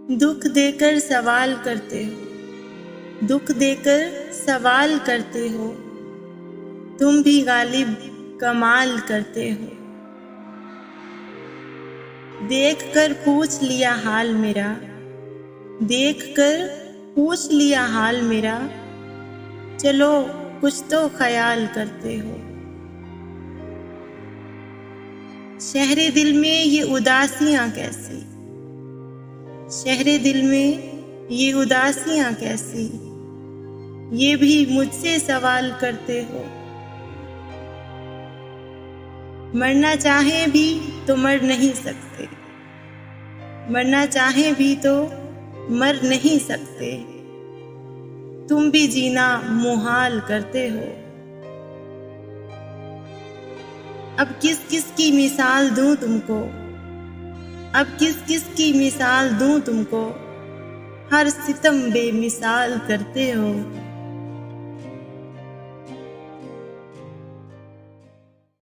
दुख देकर सवाल करते हो, दुख देकर सवाल करते हो, तुम भी गालिब कमाल करते हो। देख कर पूछ लिया हाल मेरा, देख कर पूछ लिया हाल मेरा, चलो कुछ तो ख्याल करते हो। शहरे दिल में ये उदासियां कैसी, शहरे दिल में ये उदासियां कैसी, ये भी मुझसे सवाल करते हो। मरना चाहे भी तो मर नहीं सकते, मरना चाहे भी तो मर नहीं सकते, तुम भी जीना मुहाल करते हो। अब किस किस की मिसाल दूं तुमको, अब किस किस की मिसाल दूं तुमको, हर सितम बेमिसाल करते हो।